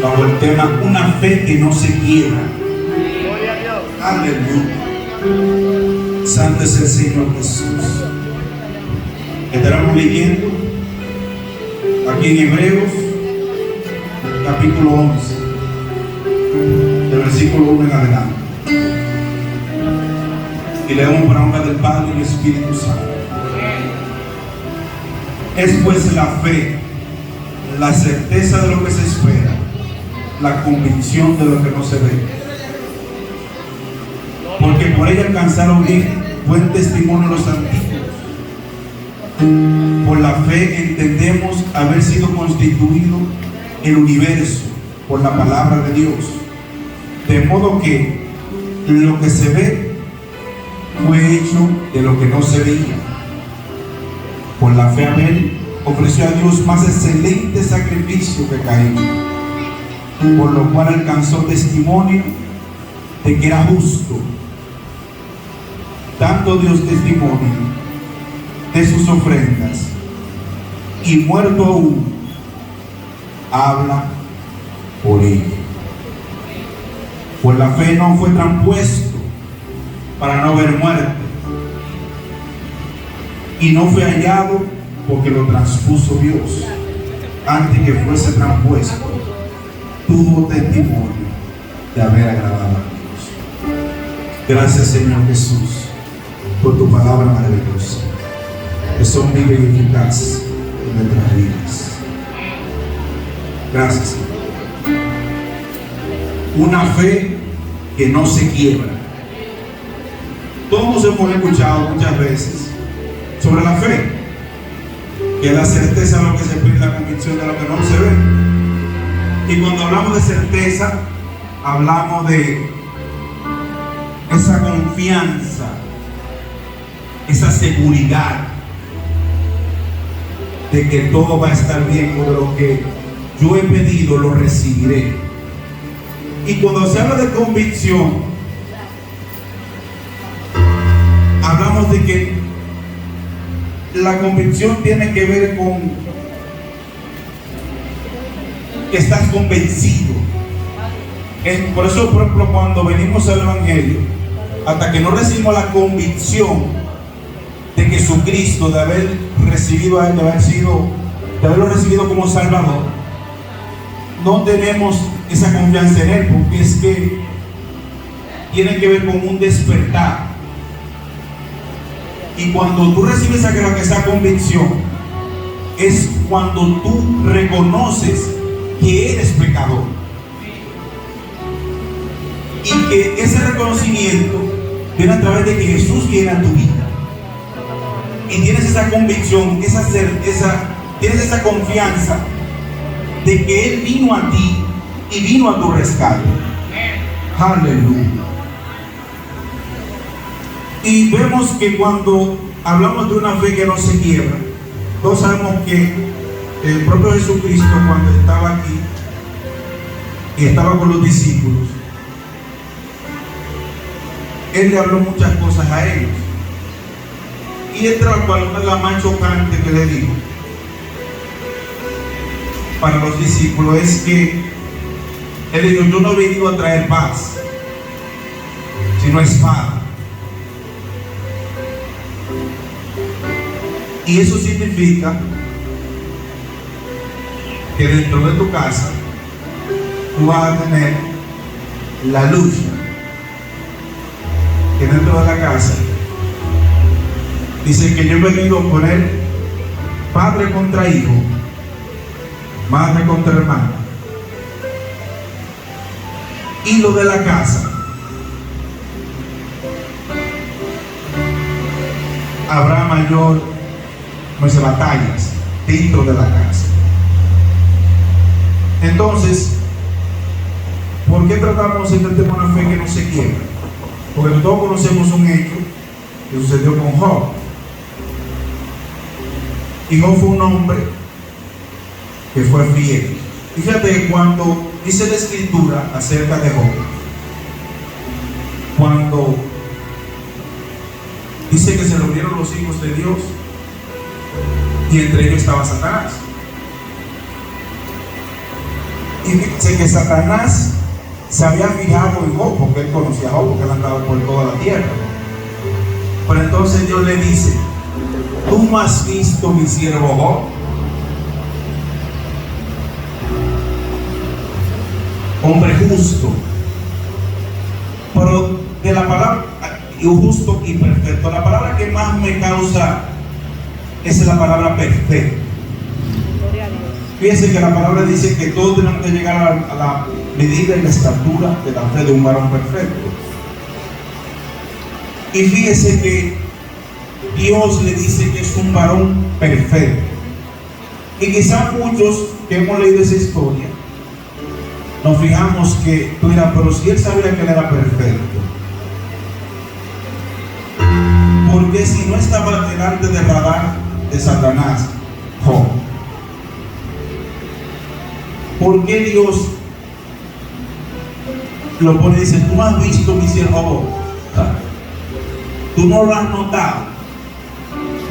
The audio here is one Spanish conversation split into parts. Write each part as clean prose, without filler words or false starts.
Bajo el tema una fe que no se quiebra. Aleluya. Santo es el Señor Jesús. Estaremos leyendo aquí en Hebreos capítulo 11 del versículo 1 en adelante, y leemos por honra del Padre y del Espíritu Santo. Es pues la fe, la certeza de lo que se espera, la convicción de lo que no se ve, porque por ella alcanzaron buen testimonio los antiguos. Por la fe entendemos haber sido constituido el universo por la palabra de Dios, de modo que lo que se ve fue hecho de lo que no se veía. Por la fe Abel ofreció a Dios más excelente sacrificio que Caín, por lo cual alcanzó testimonio de que era justo, dando Dios testimonio de sus ofrendas, y muerto aún habla por ella. Por la fe no fue traspuesto para no ver muerte, y no fue hallado porque lo transpuso Dios. Antes que fuese traspuesto, tuvo testimonio de haber agradado a Dios. Gracias, Señor Jesús, por tu palabra maravillosa, que son vivas y eficaces en nuestras vidas. Gracias, Señor. Una fe que no se quiebra. Todos hemos escuchado muchas veces sobre la fe, que es la certeza de lo que se ve, la convicción de lo que no se ve. Y cuando hablamos de certeza, hablamos de esa confianza, esa seguridad de que todo va a estar bien, o de lo que yo he pedido lo recibiré. Y cuando se habla de convicción, hablamos de que la convicción tiene que ver con que estás convencido. Por eso, por ejemplo, cuando venimos al Evangelio, hasta que no recibimos la convicción de Jesucristo, de haber recibido a Él, de haberlo recibido como Salvador, no tenemos esa confianza en Él, porque es que tiene que ver con un despertar. Y cuando tú recibes esa convicción, es cuando tú reconoces que eres pecador, y que ese reconocimiento viene a través de que Jesús viene a tu vida, y tienes esa convicción, esa certeza, tienes esa confianza de que Él vino a ti y vino a tu rescate. Aleluya. Y vemos que cuando hablamos de una fe que no se quiebra, todos sabemos que el propio Jesucristo, cuando estaba aquí y estaba con los discípulos, Él le habló muchas cosas a ellos. Y esta fue una de las más chocantes que le dijo para los discípulos, es que Él dijo: yo no he venido a traer paz, sino espada. Y eso significa que dentro de tu casa tú vas a tener la lucha, que dentro de la casa dice que yo he venido a poner padre contra hijo, madre contra hermana, y lo de la casa habrá mayor batallas dentro de la casa. Entonces, ¿por qué tratamos este tema de una fe que no se quiebra? Porque todos conocemos un hecho que sucedió con Job. Y Job fue un hombre que fue fiel. Fíjate cuando dice la Escritura acerca de Job, cuando dice que se reunieron los hijos de Dios y entre ellos estaba Satanás. Y dice que Satanás se había fijado en Job, porque él conocía a Job, porque él andaba por toda la tierra. Pero entonces Dios le dice: ¿tú no has visto mi siervo Job? Hombre justo, pero de la palabra justo y perfecto, la palabra que más me causa es la palabra perfecto. Fíjense que la palabra dice que todos tenemos que llegar a la medida y la estatura de la fe de un varón perfecto. Y fíjese que Dios le dice que es un varón perfecto. Y quizás muchos que hemos leído esa historia nos fijamos que tú dirás, pero si él sabía que él era perfecto, porque si no estaba delante del radar de Satanás, Job? ¿Por qué Dios lo pone y dice: tú no has visto mi siervo Job? Tú no lo has notado,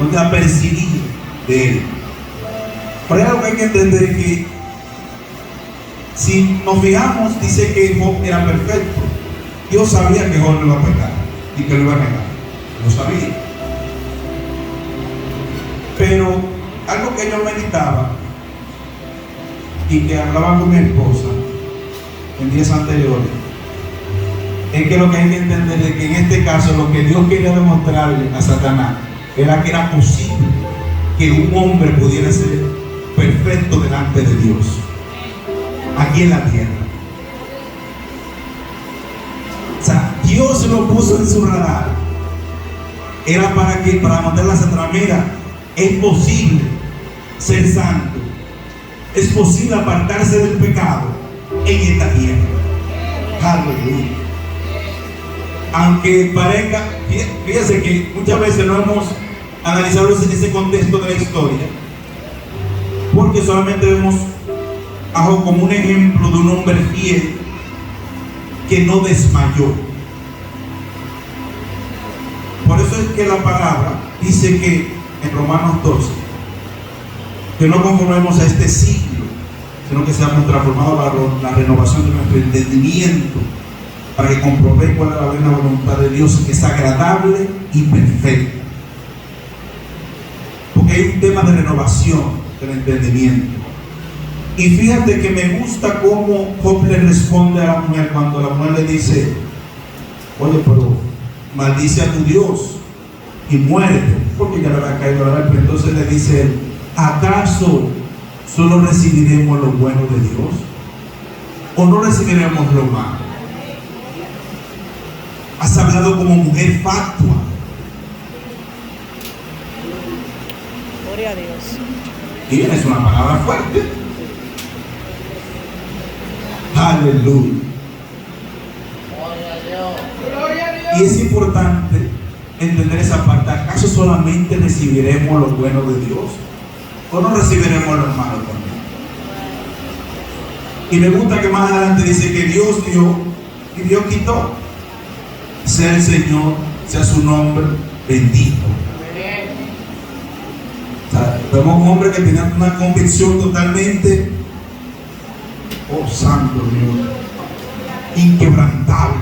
no te has percibido de él. Pero hay algo que hay que entender, que si nos fijamos, dice que Job era perfecto. Dios sabía que Job no iba a pecar y que lo iba a negar, lo sabía. Pero algo que yo meditaba y que hablaba con mi esposa en días anteriores, es que lo que hay que entender es que en este caso lo que Dios quería demostrarle a Satanás era que era posible que un hombre pudiera ser perfecto delante de Dios aquí en la tierra. O sea, Dios lo puso en su radar, era para mandarla a Satanás: mira, es posible ser santo, es posible apartarse del pecado en esta tierra. Aleluya. Aunque parezca, fíjense que muchas veces no hemos analizado ese contexto de la historia, porque solamente vemos a Job como un ejemplo de un hombre fiel que no desmayó. Por eso es que la palabra dice que en Romanos 12, que no conformemos a este siglo, sino que seamos transformados a la renovación de nuestro entendimiento, para que comprobéis cuál es la buena voluntad de Dios, que es agradable y perfecta. Porque hay un tema de renovación del entendimiento. Y fíjate que me gusta cómo Job le responde a la mujer cuando la mujer le dice: oye, pero maldice a tu Dios y muérete, porque ya le había caído la vez. Entonces le dice él: ¿acaso solo recibiremos lo bueno de Dios o no recibiremos lo malo? Has hablado como mujer fatua. Gloria a Dios. Y es una palabra fuerte. Aleluya. Y es importante entender esa parte. ¿Acaso solamente recibiremos lo bueno de Dios o no recibiremos lo malo también? Y me gusta que más adelante dice que Dios dio y Dios quitó. Sea el Señor, sea su nombre bendito. O sea, vemos un hombre que tenía una convicción totalmente, oh santo Dios, inquebrantable.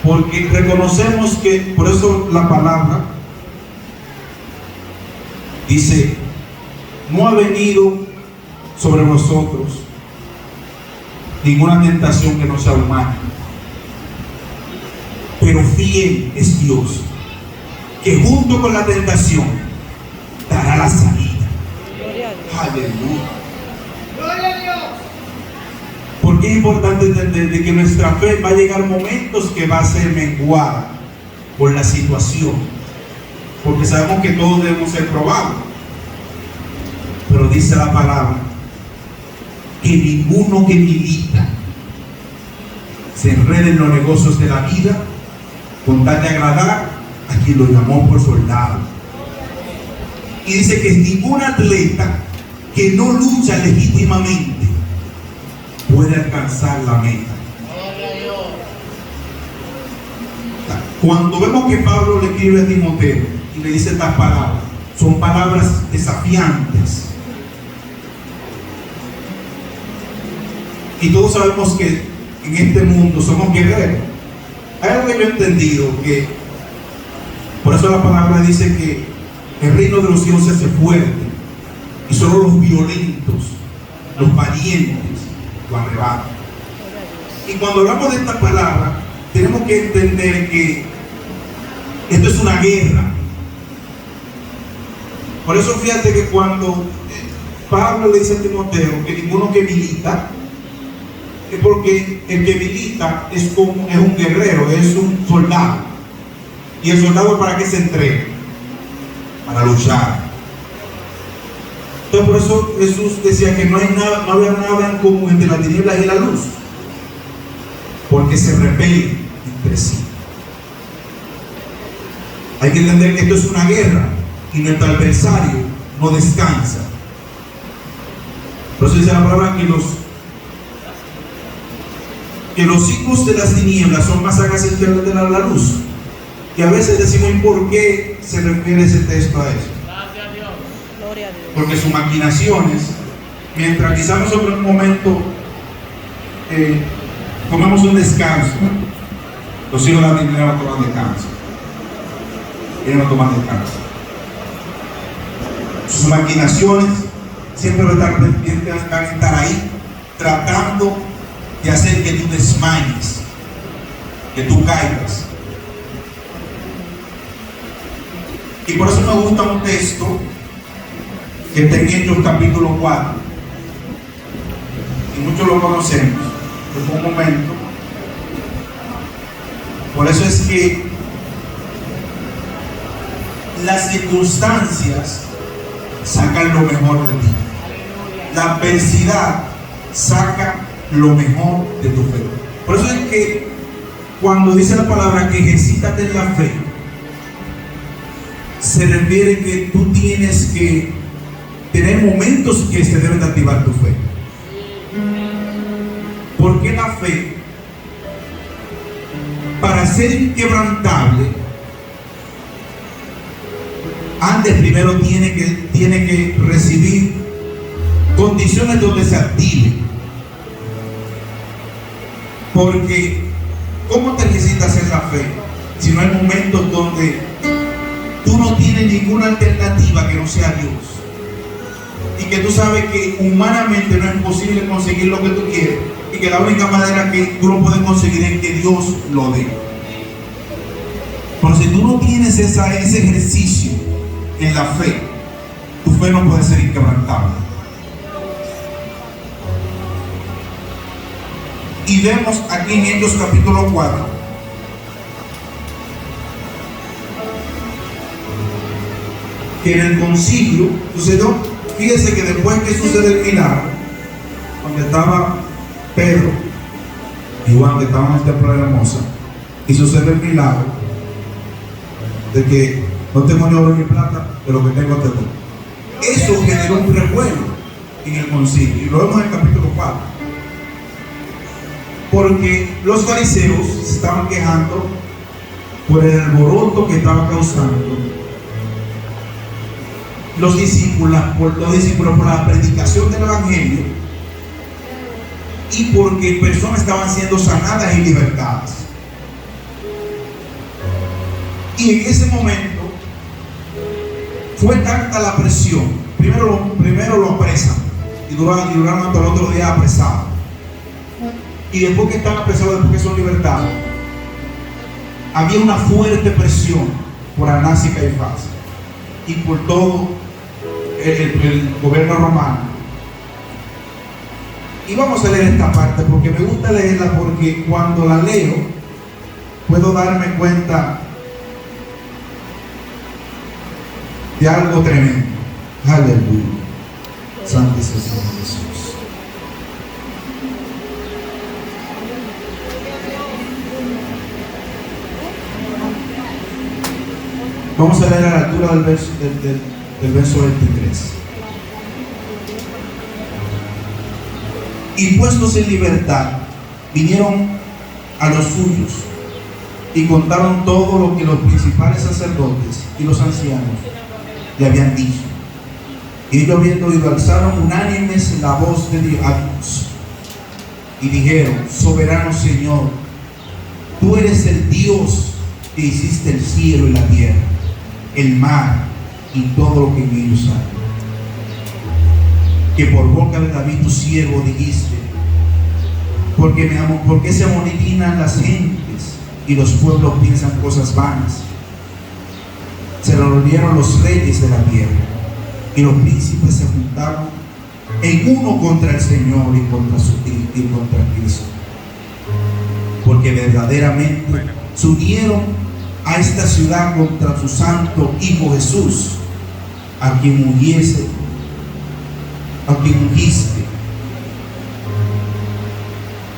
Porque reconocemos que, por eso la palabra dice: no ha venido sobre nosotros ninguna tentación que no sea humana, pero fiel es Dios, que junto con la tentación dará la salida. Aleluya. Gloria a Dios. Porque es importante entender de que nuestra fe va a llegar momentos que va a ser menguada por la situación, porque sabemos que todos debemos ser probados, pero dice la palabra que ninguno que milita se enrede en los negocios de la vida con tal de agradar a quien lo llamó por soldado. Y dice que ningún atleta que no lucha legítimamente puede alcanzar la meta. Cuando vemos que Pablo le escribe a Timoteo y le dice estas palabras, son palabras desafiantes. Y todos sabemos que en este mundo somos guerreros. Hay algo que yo he entendido, que por eso la palabra dice que el reino de los cielos se hace fuerte y solo los violentos, los valientes, lo arrebatan. Y cuando hablamos de esta palabra, tenemos que entender que esto es una guerra. Por eso fíjate que cuando Pablo le dice a Timoteo que ninguno que milita, es porque el que milita es un guerrero, es un soldado. ¿Y el soldado para qué se entrega? Para luchar. Entonces por eso Jesús decía que no había nada en común entre las tinieblas y la luz, porque se repelen entre sí. Hay que entender que esto es una guerra y nuestro adversario no descansa. Por eso dice la palabra que los hijos de las tinieblas son más sagaces que los de la luz. Y a veces decimos, ¿y por qué se refiere ese texto a eso? Gracias a Dios. Gloria a Dios. Porque sus maquinaciones, mientras quizás nosotros en un momento tomamos un descanso, los hijos de la tiniebla toman descanso. Ellos no toman descanso. Sus maquinaciones siempre van a estar ahí, tratando de hacer que tú desmayes, que tú caigas. Y por eso me gusta un texto que está en Hechos capítulo 4. Y muchos lo conocemos. Por un momento. Por eso es que las circunstancias sacan lo mejor de ti. La adversidad saca lo mejor de tu fe. Por eso es que cuando dice la palabra que ejercítate en la fe, se refiere que tú tienes que tener momentos que se deben de activar tu fe. Porque la fe, para ser inquebrantable, antes primero tiene que recibir condiciones donde se active. Porque ¿cómo te necesitas en la fe si no hay momentos donde tú no tienes ninguna alternativa que no sea Dios? Y que tú sabes que humanamente no es posible conseguir lo que tú quieres, y que la única manera que tú lo puedes conseguir es que Dios lo dé. Pero si tú no tienes ese ejercicio en la fe, tu fe no puede ser inquebrantable. Y vemos aquí en Hechos capítulo 4 que en el concilio sucedió. Fíjense que después que sucede el milagro, donde estaba Pedro y Juan, que estaban en el templo de la hermosa, y sucede el milagro de que no tengo ni oro ni plata, de lo que tengo te doy. Eso generó un revuelo en el concilio, y lo vemos en el capítulo 4, porque los fariseos se estaban quejando por el alboroto que estaba causando los discípulos por la predicación del evangelio, y porque personas estaban siendo sanadas y libertadas. Y en ese momento fue tanta la presión. Primero lo apresan y duraron hasta el otro día apresados, y después que están apresados, después que son libertados, había una fuerte presión por Anás y Caifás y por todo el gobierno romano. Y vamos a leer esta parte porque me gusta leerla, porque cuando la leo puedo darme cuenta de algo tremendo. Aleluya. Santo es el Señor Jesús. Vamos a leer a la altura del verso 23. Y puestos en libertad, vinieron a los suyos y contaron todo lo que los principales sacerdotes y los ancianos le habían dicho. Y ellos, habiendo oído, alzaron unánimes la voz de Dios a Dios y dijeron: soberano Señor, tú eres el Dios que hiciste el cielo y la tierra, el mar y todo lo que en ellos hay. Que por boca de David tu siervo dijiste: porque se amotinan las gentes y los pueblos piensan cosas vanas. Se reunieron los reyes de la tierra y los príncipes se juntaron en uno contra el Señor y contra Cristo, porque verdaderamente se unieron a esta ciudad contra su santo Hijo Jesús, a quien ungiste,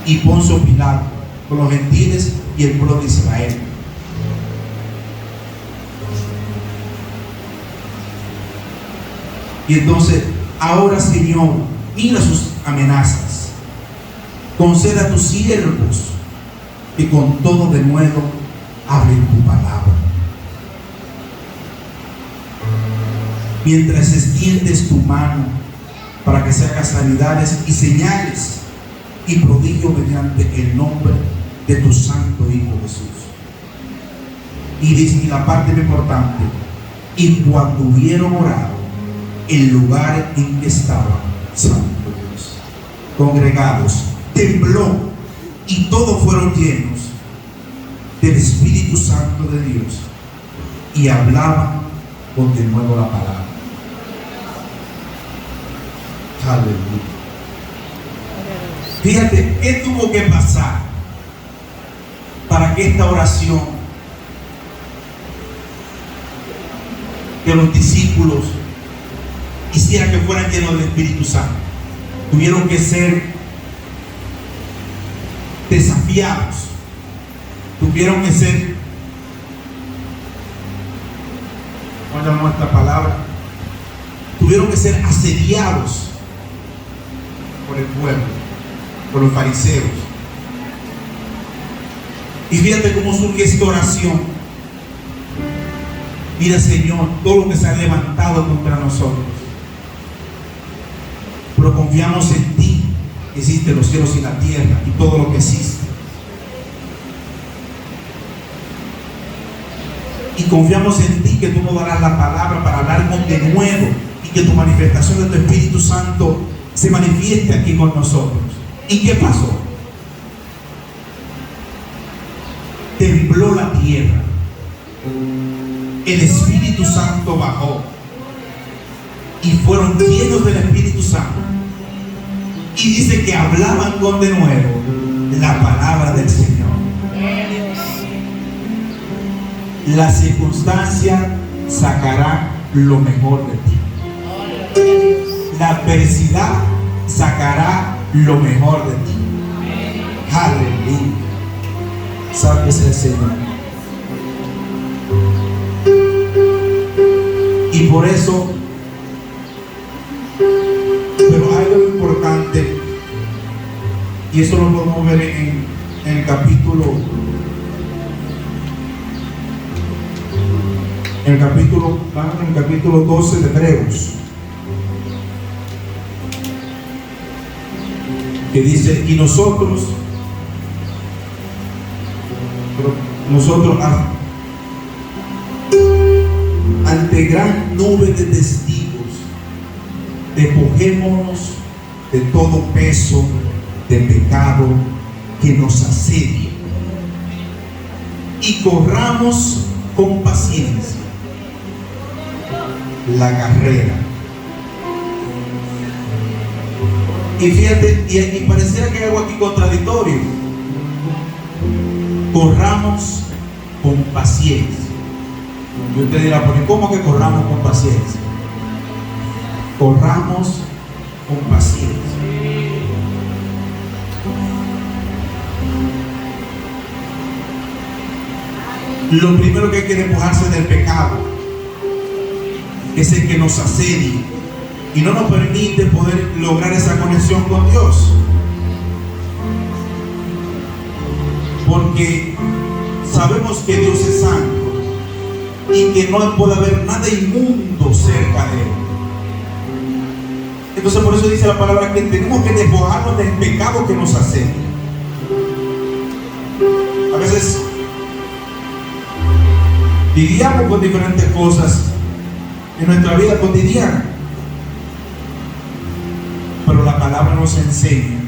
y Poncio Pilato con los gentiles y el pueblo de Israel. Y entonces, ahora Señor, mira sus amenazas. Conceda a tus siervos que con todo de nuevo hablen tu palabra. Mientras extiendes tu mano para que se hagan sanidades y señales y prodigios mediante el nombre de tu santo Hijo Jesús. Y dice la parte importante: y cuando hubieron orado, el lugar en que estaban santos, congregados, tembló, y todos fueron llenos del Espíritu Santo de Dios y hablaban con de nuevo la palabra. Aleluya. Fíjate, ¿qué tuvo que pasar para que esta oración de los discípulos hiciera que fueran llenos del Espíritu Santo? Tuvieron que ser desafiados, tuvieron que ser, ¿cómo llamamos esta palabra? Tuvieron que ser asediados por el pueblo, por los fariseos. Y fíjate cómo surge esta oración. Mira, Señor, todo lo que se ha levantado contra nosotros, pero confiamos en ti, que hiciste los cielos y la tierra y todo lo que existe. Y confiamos en ti, que tú nos darás la palabra para hablar de nuevo y que tu manifestación de tu Espíritu Santo se manifieste aquí con nosotros. ¿Y qué pasó? Tembló la tierra, el Espíritu Santo bajó y fueron llenos del Espíritu Santo, y dice que hablaban con de nuevo la palabra del Señor. La circunstancia sacará lo mejor de ti, la adversidad sacará lo mejor de ti. Aleluya. Sálvese el Señor. Y por eso, pero hay algo importante, y eso lo podemos ver en el capítulo 12 de Hebreos, que dice: y nosotros ante gran nube de testigos, despojémonos de todo peso de pecado que nos asedia y corramos con paciencia la carrera. Y fíjate, y pareciera que hay algo aquí contradictorio. Corramos con paciencia. Y usted dirá: ¿por cómo que corramos con paciencia? Corramos con paciencia. Lo primero que hay que despojarse del pecado, es el que nos asedia y no nos permite poder lograr esa conexión con Dios. Porque sabemos que Dios es santo y que no puede haber nada inmundo cerca de Él. Entonces por eso dice la palabra que tenemos que despojarnos del pecado que nos asedia. A veces lidiamos con diferentes cosas en nuestra vida cotidiana, pero la palabra nos enseña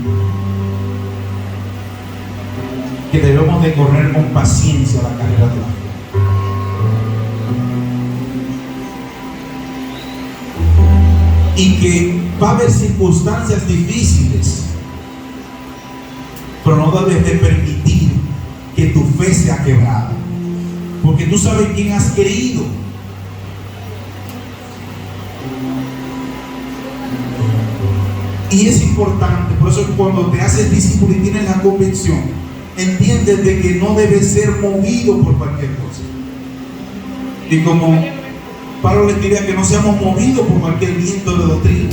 que debemos de correr con paciencia la carrera de la fe. Y que va a haber circunstancias difíciles, pero no debes de permitir que tu fe sea quebrada, porque tú sabes quién has creído. Y es importante, por eso cuando te haces discípulo y tienes la convicción, entiendes de que no debes ser movido por cualquier cosa. Y como Pablo les diría, que no seamos movidos por cualquier viento de doctrina,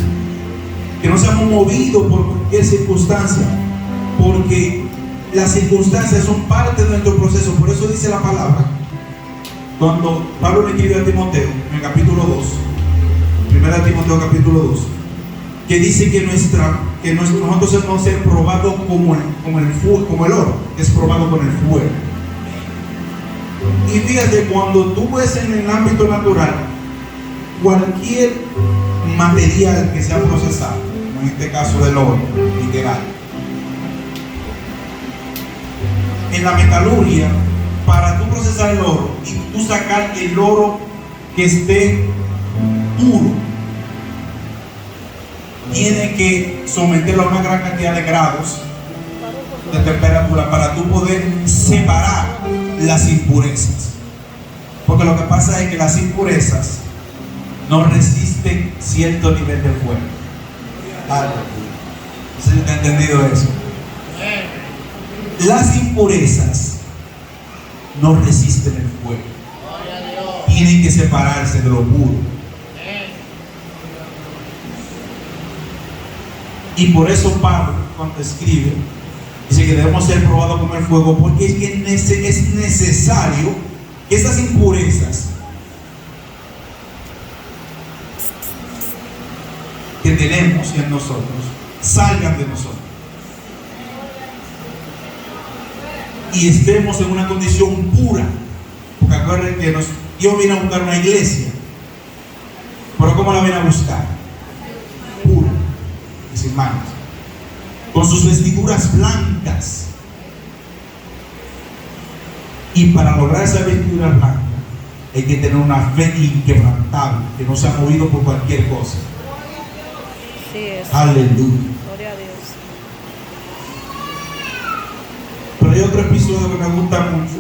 que no seamos movidos por cualquier circunstancia, porque las circunstancias son parte de nuestro proceso. Por eso dice la palabra, cuando Pablo le escribe a Timoteo en el capítulo 2, 1 Timoteo capítulo 2, que dice que nosotros debemos ser probados como el oro, que es probado con el fuego. Y fíjate, cuando tú ves en el ámbito natural cualquier material que sea procesado, en este caso del oro, literal, en la metalurgia, para tú procesar el oro y tú sacar el oro que esté puro, tiene que someterlo a una gran cantidad de grados de temperatura para tú poder separar las impurezas. Porque lo que pasa es que las impurezas no resisten cierto nivel de fuego. ¿Sí te ha entendido eso? Las impurezas no resisten el fuego. Tienen que separarse de lo puro. Y por eso Pablo, cuando escribe, dice que debemos ser probados como el fuego, porque es que es necesario que esas impurezas que tenemos en nosotros salgan de nosotros y estemos en una condición pura. Porque acuérdense que Dios viene a buscar una iglesia, pero ¿cómo la viene a buscar? Pura, mis hermanos, con sus vestiduras blancas. Y para lograr esa vestidura blanca hay que tener una fe inquebrantable, que no se ha movido por cualquier cosa. Sí es. Aleluya. Gloria a Dios. Pero hay otro episodio que me gusta mucho,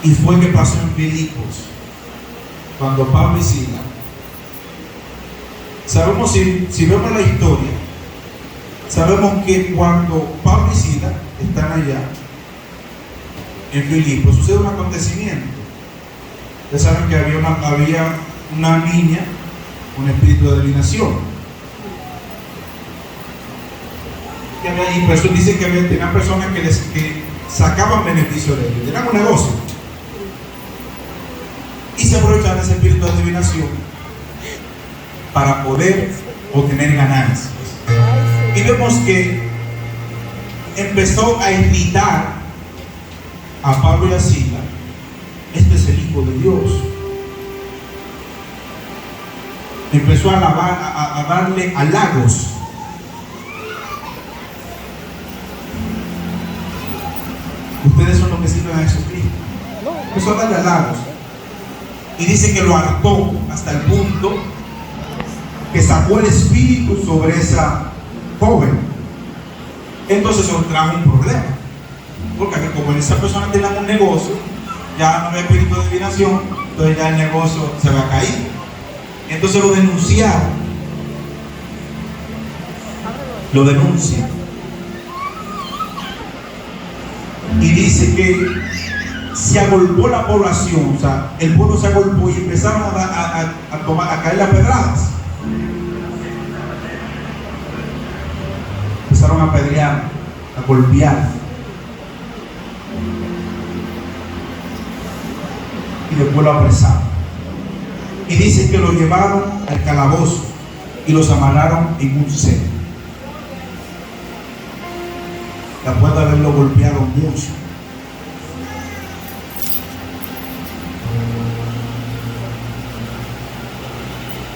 y fue que pasó en Filipos, cuando Pablo y Silas, sabemos, si vemos la historia, sabemos que cuando Pablo y Silas están allá en Filipos, sucede un acontecimiento. Ustedes saben que había una niña con espíritu de adivinación, y por eso dice que tenían personas que sacaban beneficio de ellos, tenían un negocio y se aprovechaban de ese espíritu de adivinación para poder obtener ganancias. Y vemos que empezó a irritar a Pablo y a Silas. Este es el Hijo de Dios. Empezó a alabar, a darle halagos. Ustedes son los que sirven a Jesucristo. Empezó a darle halagos. Y dice que lo hartó hasta el punto que sacó el espíritu sobre esa joven. Entonces eso trajo un problema, porque como esa persona tenía un negocio, ya no había espíritu de adivinación, entonces ya el negocio se va a caer. Entonces lo denunciaron, lo denuncian, y dice que se agolpó la población, o sea, el pueblo se agolpó y empezaron a caer las pedradas. Empezaron a apedrear, a golpear, y después lo apresaron. Y dice que lo llevaron al calabozo y los amarraron en un celo. Después de haberlo golpeado mucho.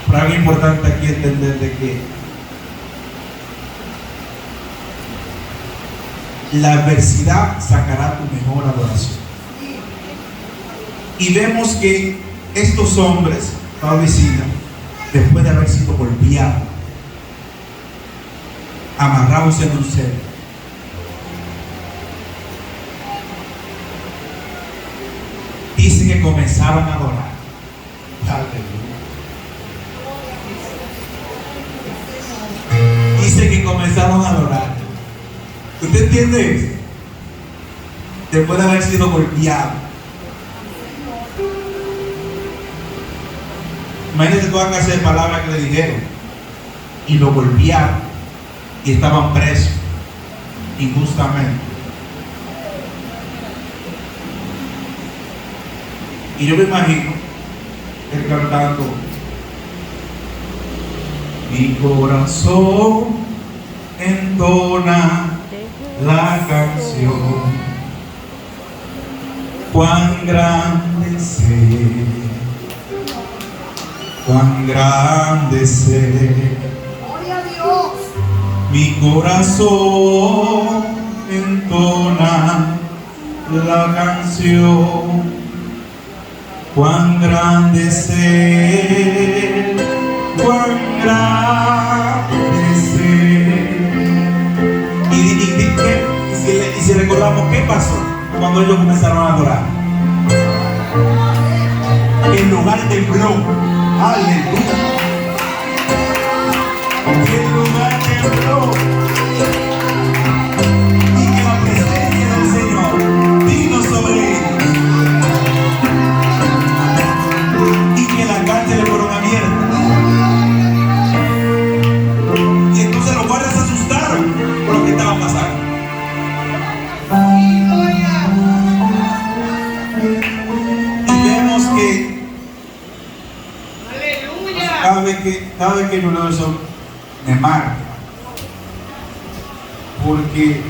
Pero algo importante aquí entender de que la adversidad sacará tu mejor adoración. Y vemos que estos hombres, Pablo y Silas, después de haber sido golpeados, amarrados en un celo, dice que comenzaron a adorar. Dice que comenzaron a adorar. ¿Usted entiende eso? Después de haber sido golpeado. Imagínense toda clase de palabras que le dijeron. Y lo golpearon. Y estaban presos. Injustamente. Y yo me imagino él cantando: mi corazón entona la canción, cuán grande sé, cuán grande sé. Gloria a Dios. Mi corazón entona la canción, cuán grande sé, cuán grande sé. Y si recordamos qué pasó cuando ellos comenzaron a adorar, el lugar tembló. Aleluya. El lugar tembló. Y que la presencia del Señor vino sobre ellos. Y que las cárceles fueron abiertas. Y entonces los guardias se asustaron por lo que estaba pasando. Y vemos que cada vez que yo leo eso me marca, porque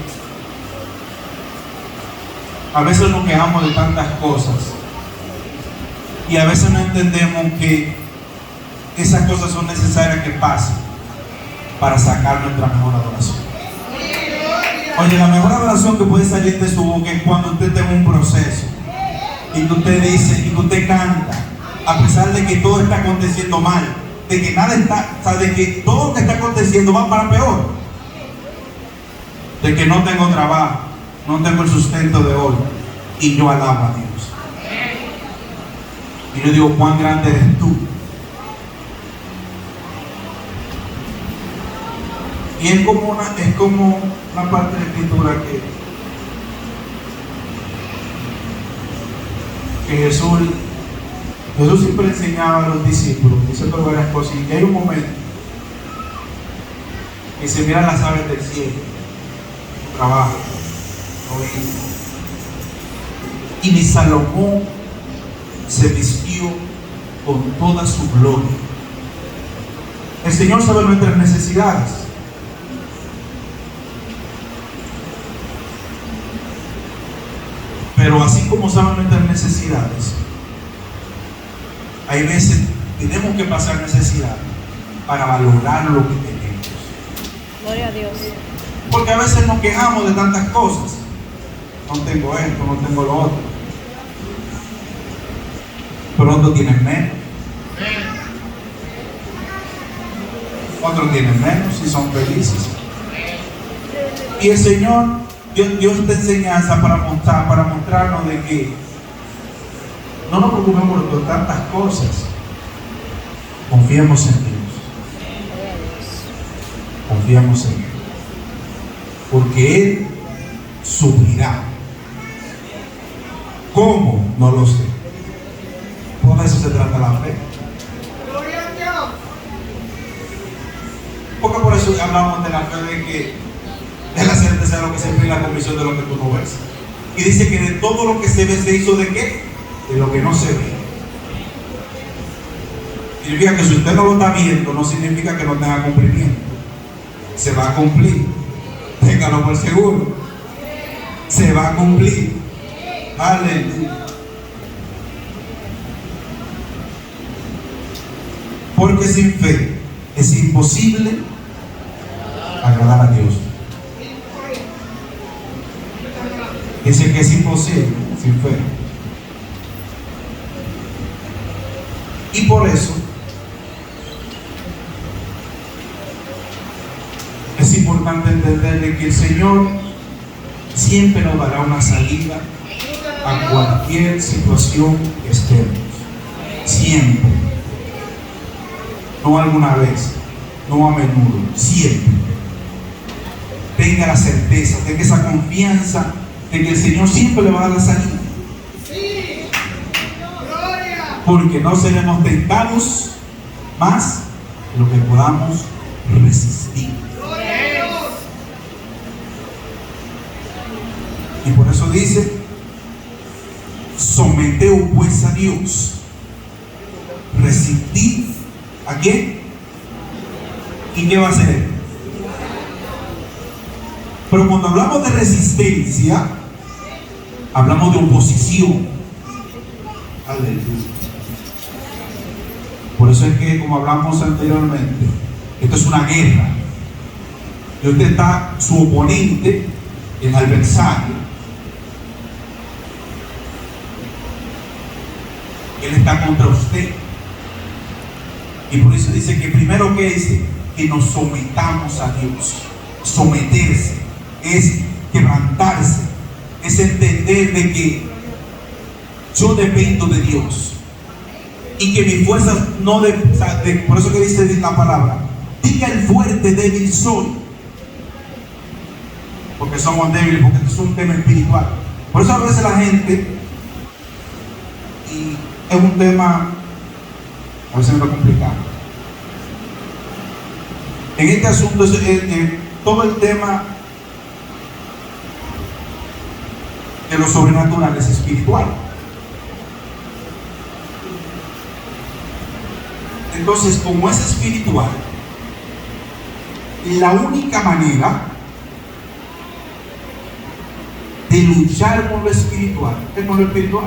a veces nos quejamos de tantas cosas y a veces no entendemos que esas cosas son necesarias que pasen para sacar nuestra mejor adoración. Oye, la mejor adoración que puede salir de su boca es cuando usted tenga un proceso y que usted dice y que usted canta, a pesar de que todo está aconteciendo mal, de que nada está, o sea, de que todo lo que está aconteciendo va para peor, de que no tengo trabajo, no tengo el sustento de hoy, y yo alabo a Dios. Y yo digo, cuán grande eres tú. Y es como una parte de la escritura que Jesús siempre enseñaba a los discípulos, diciendo varias cosas, y hay un momento que se miran las aves del cielo, trabajo, y mi Salomón se vistió con toda su gloria. El Señor sabe nuestras necesidades. Pero así como sabe nuestras necesidades, hay veces tenemos que pasar necesidad para valorar lo que tenemos. Gloria a Dios. Porque a veces nos quejamos de tantas cosas. No tengo esto, no tengo lo otro. Pronto tienen menos. Otros tienen menos y son felices. Y el Señor, Dios te enseñanza para mostrarnos de que no nos preocupemos por tantas cosas. Confiemos en Dios. Confiamos en Él. Porque Él suplirá. ¿Cómo? No lo sé. Por eso se trata la fe. Gloria a Dios. Porque por eso hablamos de la fe, de que es la certeza de lo que se ve y la convicción de lo que tú no ves. Y dice que de todo lo que se ve se hizo de qué? De lo que no se ve. Significa que si usted no lo está viendo, no significa que no tenga cumplimiento. Se va a cumplir. Téngalo por seguro. Se va a cumplir. Aleluya. Porque sin fe es imposible agradar a Dios. Dice que es imposible sin fe. Y por eso es importante entender de que el Señor siempre nos dará una salida a cualquier situación que estemos. Siempre. No alguna vez, no a menudo, siempre. Tenga la certeza, tenga esa confianza de que el Señor siempre le va a dar la salida. Sí. Gloria. Porque no seremos tentados más de lo que podamos resistir. Gloria a Dios. Y por eso dice: someteos pues a Dios, resistid ¿a quién? ¿Y qué va a hacer? Pero cuando hablamos de resistencia, hablamos de oposición. Aleluya. Por eso es que, como hablamos anteriormente, esto es una guerra. Y usted está, su oponente, el adversario, él está contra usted. Y por eso dice que primero que dice que nos sometamos a Dios. Someterse es quebrantarse, es entender de que yo dependo de Dios y que mis fuerzas no por eso que dice la palabra: diga el fuerte, débil soy. Porque somos débiles, porque esto es un tema espiritual. Por eso a veces la gente, y es un tema a veces me va a complicar. En este asunto, todo el tema de lo sobrenatural es espiritual. Entonces, como es espiritual, la única manera de luchar con lo espiritual es con lo espiritual.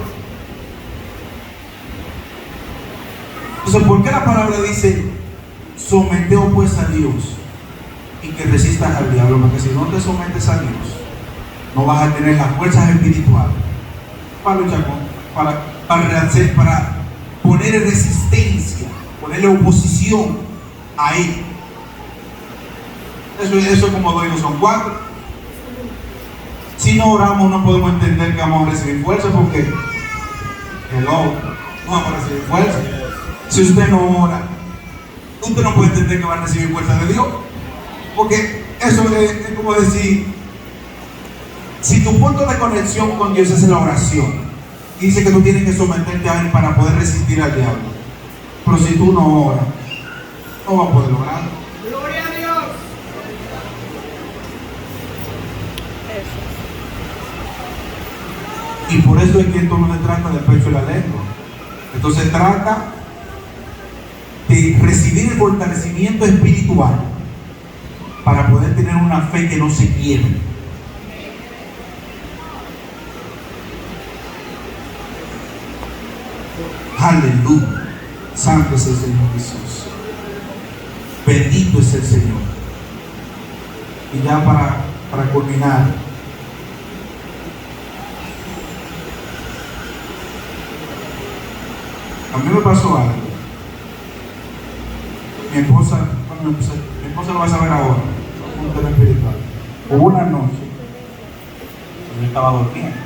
Entonces, ¿por qué la palabra dice someteos pues a Dios y que resistas al diablo? Porque si no te sometes a Dios, no vas a tener las fuerzas espirituales para luchar para poner resistencia, ponerle oposición a Él. Eso como dos no son cuatro. Si no oramos, no podemos entender que vamos a recibir fuerza, porque no vamos a recibir fuerza. Si usted no ora, usted no puede entender que va a recibir fuerza de Dios, porque eso es como decir, si tu punto de conexión con Dios es la oración, dice que tú tienes que someterte a Él para poder resistir al diablo. Pero si tú no oras, no vas a poder lograrlo. Gloria a Dios. Y por eso es que esto no se trata del pecho y la lengua. Entonces se trata de recibir el fortalecimiento espiritual para poder tener una fe que no se quiebre. Aleluya. Santo es el Señor Jesús. Bendito es el Señor. Y ya para culminar, a mí me pasó algo. Mi esposa lo va a saber ahora, un tema espiritual. Hubo una noche, yo estaba durmiendo,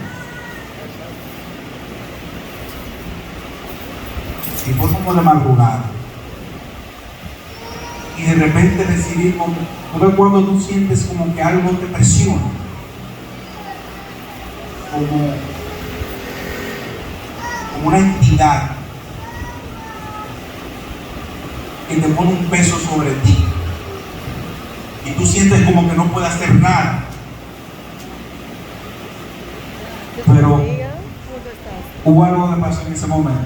y fue como de madrugada, y de repente recibí como, cuando tú sientes como que algo te presiona, como una entidad que te pone un peso sobre ti y tú sientes como que no puedes hacer nada. Pero hubo algo que pasó en ese momento,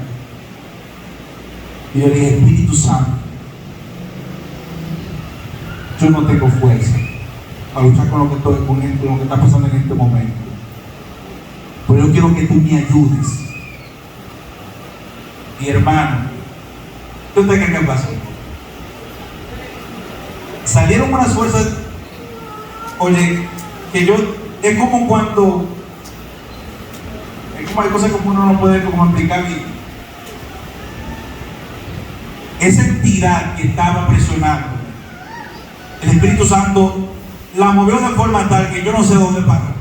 Y yo le dije, Espíritu Santo, yo no tengo fuerza para luchar con lo que estoy con esto, lo que está pasando en este momento. Pero yo quiero que tú me ayudes. Y hermano, ¿tú te crees qué pasó? Salieron unas fuerzas, oye, que yo, es como cuando, es como hay cosas como uno no puede como explicar bien. Esa entidad que estaba presionando, el Espíritu Santo la movió de forma tal que yo no sé dónde paró.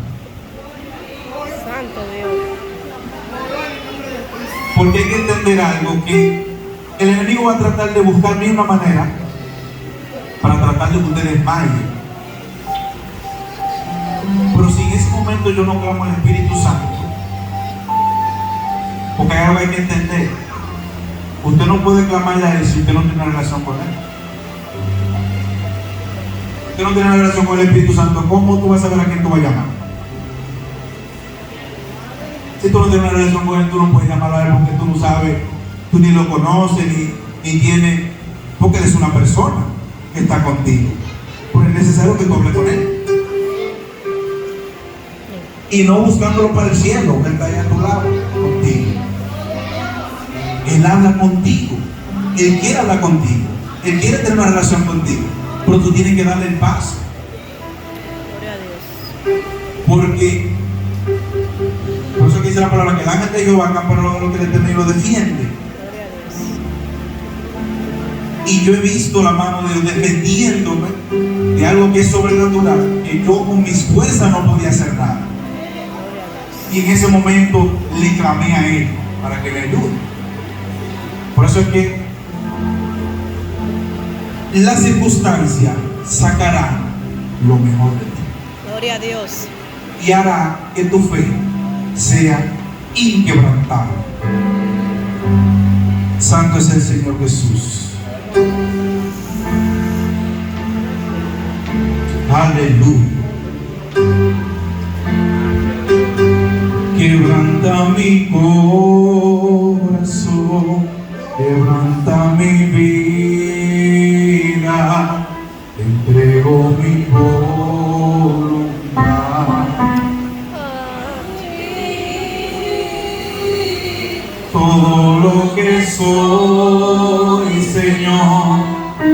Santo Dios. Porque hay que entender algo, que el enemigo va a tratar de buscar mil una manera para tratar de que usted desmaye. Pero si en ese momento yo no clamo al Espíritu Santo, porque hay algo que hay que entender, usted no puede clamarle a Él si usted no tiene una relación con Él. Usted no tiene una relación con el Espíritu Santo, ¿cómo tú vas a saber a quién tú vas a llamar? Si tú no tienes una relación con Él, tú no puedes llamarlo a Él porque tú no sabes, tú ni lo conoces, ni tienes, porque Él es una persona que está contigo. Pero es necesario que tú hables con Él. Y no buscándolo para el cielo, que Él está ahí a tu lado, contigo. Él habla contigo. Él quiere hablar contigo. Él quiere tener una relación contigo. Pero tú tienes que darle el paso. Gloria a Dios. Porque, por eso que dice la palabra, que el ángel de Jehová acampa alrededor de lo que le teme y lo defiende. Gloria a Dios. Y yo he visto la mano de Dios defendiéndome de algo que es sobrenatural, que yo con mis fuerzas no podía hacer nada. Y en ese momento le clamé a Él para que me ayude. Por eso es que las circunstancias sacarán lo mejor de ti Gloria a Dios. y hará que tu fe sea inquebrantable. Santo es el Señor Jesús. Aleluya. Quebranta mi corazón, quebranta mi vida, te entrego mi voluntad. Todo lo que soy, Señor,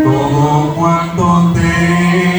todo cuanto tengo.